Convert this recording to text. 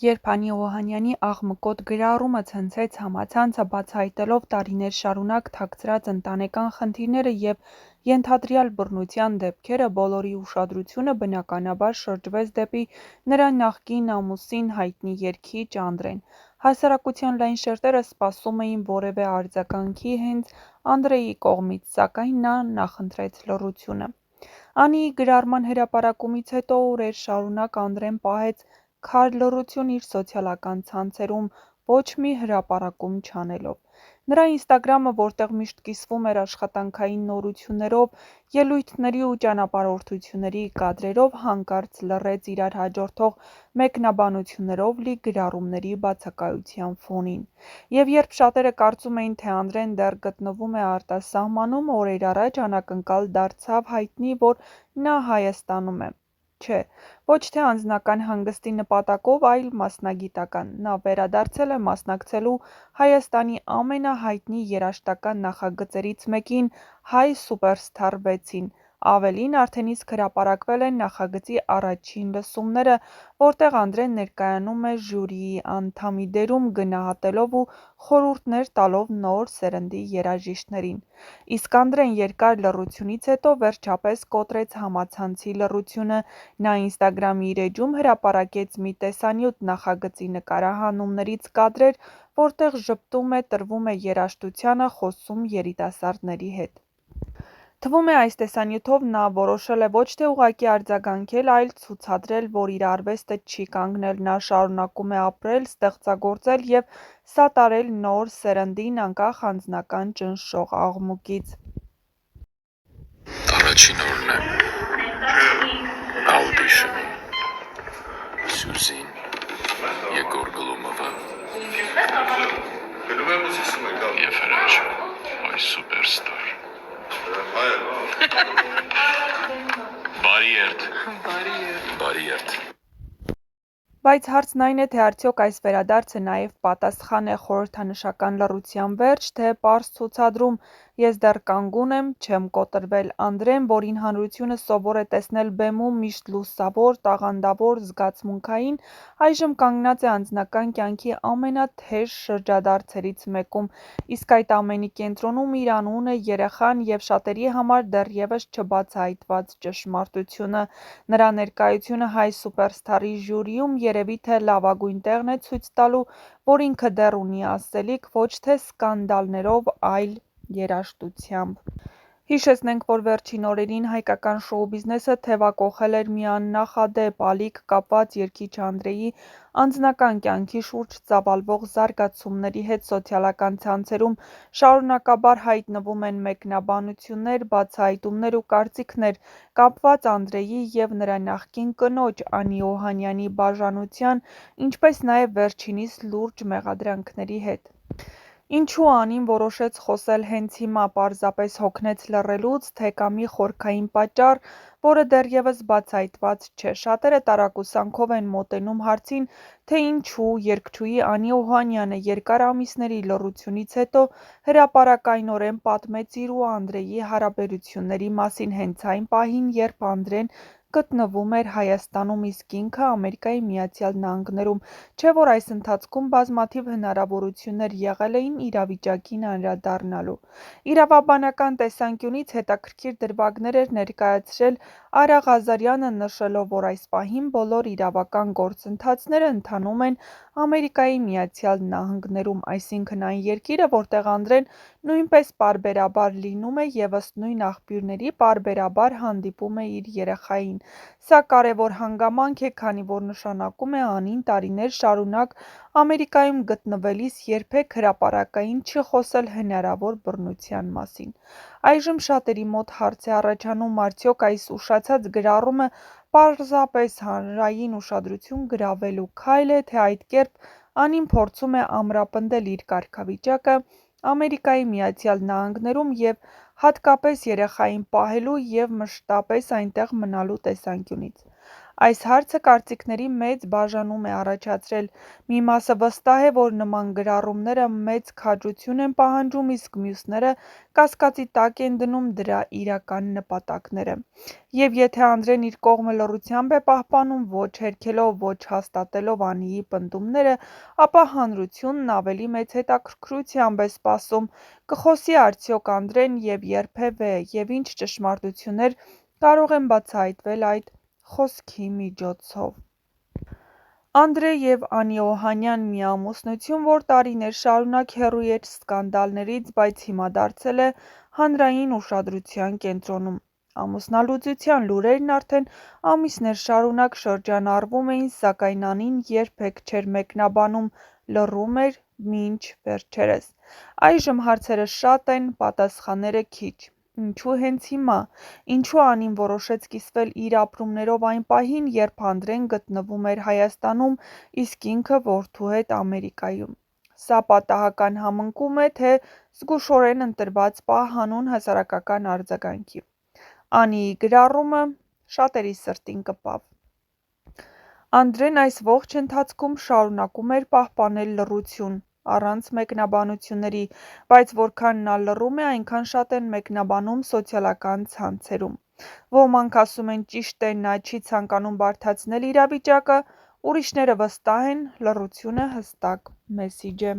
Երբ Անի Օհանյանի աղմկոտ գրառումը ցնցեց համացանցը, բացահայտելով տարիներ շարունակ թաքցրած ընտանեկան խնդիրները և ենթադրյալ բռնության դեպքերը, բոլորի ուշադրությունը բնականաբար շրջվեց դեպի նրա նախկին ամուսին հայտնի երգիչ Անդրեն: Հասարակության լայն շերտերը սպասում էին որևէ արձագանքի հենց Անդրեի կողմից, սակայն նա նախընտրեց լռությունը: Անիի գրառման հրապարակումից հետո օրեր շարունակ Անդրեն պահեց քար լռություն իր սոցիալական ցանցերում, ոչ մի հրապարակում չանելով: Նրա ինստագրամը, որտեղ միշտ կիսվում էր աշխատանքային նորություններով, ելույթների ու ճանապարհորդությունների կադրերով, հանկարծ լռեց իրար հաջորդող մեկնաբանություններով լի գրառումների բացակայության ֆոնին: Եվ երբ շատերը կարծում էին, թե Անդրեն դեռ գտնվում է արտասահմանում, օրեր առաջ անակնկալ դարձավ հայտնի, որ նա Հայաստանում է: Չէ, ոչ թե անձնական հանգստի նպատակով, այլ մասնագիտական: Նա վերադարձել է մասնակցելու Հայաստանի ամենահայտնի երաժշտական նախագծերից մեկին՝ «Հայ Սուպերսթար 6-ին»: Ավելին, արդեն իսկ հրապարակվել են նախագծի առաջին լսումները, որտեղ Անդրեն ներկայանում է ժյուրիի անդամի դերում, գնահատելով ու խորհուրդներ տալով նոր սերնդի երաժիշտներին: Իսկ Անդրեն երկար լռությունից հետո վերջապես կոտրեց համացանցի լռությունը: Նա ինստագրամի իր էջում հրապարակեց մի տեսանյութ նախագծի նկարահանումներից կադրեր, որտեղ ժպտում է, տրվում է երաժշտությանը, խոսում երիտասարդների հետ: Թվում է, այս տեսանյութով նա որոշել է ոչ թե ուղղակի արձագանքել, այլ ցուցադրել, որ իր արվեստը չի կանգնել: Նա շարունակում է ապրել, ստեղծագործել և սատարել նոր սերնդին, անկախ անձնական ճնշող աղմուկից: Առաջին օրն է աուդիշնի, Սյուզին, Եգոր Գլումովը և հրաչը, Հայ Սուպերսթար: Բարի երդ: Բայց հարցն այն է, թե արդյոք այս վերադարձը նաև պատասխան է խորհրդանշական լռության վերջ, թե պարզ ցուցադրում: Ես դեռ կանգուն եմ, չեմ կոտրվել: Անդրեն, որին հանրությունը սովոր է տեսնել բեմում միշտ լուսավոր, տաղանդավոր, զգացմունքային, այժմ կանգնած է անձնական կյանքի ամենաթեժ շրջադարձերից մեկում: Իսկ այդ ամենի կենտրոնում իր անունը, երեխան և շատերի համար դեռևս չբացահայտված ճշմարտությունը: Նրա ներկայությունը Հայ Սուպերսթարի ժյուրիում երևի թե լավագույն տեղն է ցույց տալու, որ ինքը դեռ ունի ասելիք, ոչ թե սկանդալներով, այլ երաժշտությամբ: Հիշեցնենք, որ վերջին օրերին հայկական շոու-բիզնեսը թևակոխել էր մի աննախադեպ ալիք՝ կապված երգիչ Անդրեի անձնական կյանքի շուրջ ծավալվող զարգացումների հետ: Սոցիալական ցանցերում շարունակաբար հայտնվում են մեկնաբանություններ, բացահայտումներ ու կարծիքներ՝ կապված Անդրեի և նրա նախկին կնոջ՝ Անի Օհանյանի բաժանության, ինչպես նաև վերջինիս լուրջ մեղադրանքների հետ: Ինչու Անին որոշեց խոսել հենց հիմա: Պարզապես հոգնեց լռելուց, թե կա մի խորքային պատճառ, որը դեռևս բացահայտված չէ: Շատերը տարակուսանքով են մոտենում հարցին, թե ինչու երգչուհի Անի Օհանյանը երկար ամիսների լռությունից հետո հրապարակայնորեն պատմեց իր ու Անդրեի հարաբերությունների մասին հենց այն պահին, երբ Անդրեն գտնվում էր Հայաստանում, իսկ ինքը ԱՄՆ-ում: Չէ՞ որ այս ընթացքում բազմաթիվ հնարավորություններ եղել էին իրավիճակին անդրադառնալու: Իրավաբանական տեսանկյունից հետաքրքիր դրվագներ էր ներկայացրել Արա Ղազարյանը, նշելով, որ այս պահին բոլոր իրավական գործընթացները ընթանում են ԱՄՆ-ում, այսինքն այն երկիրը, որտեղ Անդրեն նույնպես պարբերաբար լինում է և ըստ նույն աղբյուրների պարբերաբար հանդիպում է իր երեխային: Սա կարևոր հանգամանք է, քանի որ նշանակում է Անին տարիներ շարունակ Ամերիկայում գտնվելիս երբեք հրապարակային չի խոսել հնարավոր բռնության մասին: Այժմ շատերի մոտ հարց է առաջանում՝ արդյոք այս ուշացած գրառումը պարզապես հանրային ուշադրություն գրավելու քայլ է, թե այդ կերպ Անին փորձում է ամրապնդել իր կարգավիճակը ԱՄՆ-ում և հատկապես երեխային պահելու և մշտապես այնտեղ մնալու տեսանկյունից: Այս հարցը կարծիքների մեծ բաժանում է առաջացրել։ Մի մասը վստահ է, որ նման գրառումները մեծ քաջություն են պահանջում, իսկ մյուսները կասկածի տակ են դնում դրա իրական նպատակները։ Եվ եթե Անդրեն իր կողմը լռությամբ է պահպանում, ոչ հերքելով, ոչ հաստատելով Անիի պնդումները, ապա հանրությունն ավելի մեծ հետաքրքրությամբ է սպասում՝ կխոսի արդյոք Անդրեն և երբևէ, և ինչ ճշմարտություններ կարող են բացահայտվել այդ խոսքի միջոցով։ Անդրե և Անի Օհանյան մի ամուսնություն, որ տարիներ շարունակ հեռու էր սկանդալներից, բայց հիմա դարձել է հանրային ուշադրության կենտրոնում։ Ամուսնալուծության լուրերն արդեն ամիսներ շարունակ շրջանառվում էին, սակայն Անին երբեք չէր մեկնաբանում, լռում էր մինչ վերջերս։ Այժմ հարցերը շատ են, պատասխանները քիչ։ Ինչու հենց հիմա։ Ինչու Անին որոշեց կիսվել իր ապրումներով այն պահին, երբ Անդրեն գտնվում էր Հայաստանում, իսկ ինքը որդու հետ Ամերիկայում։ Սա պատահական համընկում է, թե զգուշորեն ընտրված պահ հանուն հասարակական արձագանքի։ Անիի գրառումը շատերի սրտին կպավ։ Անդրեն այս ողջ ընթացքում շարունակում էր պահպանել լռություն, առանց մեկնաբանությունների, բայց որքան նա լռում է, այնքան շատ են մեկնաբանում սոցիալական ցանցերում։ Ոմանք ասում են ճիշտ է, նա չի ցանկանում բարդացնել իրավիճակը, ուրիշները վստահ են՝ լռությունը հստակ մեսիջ է։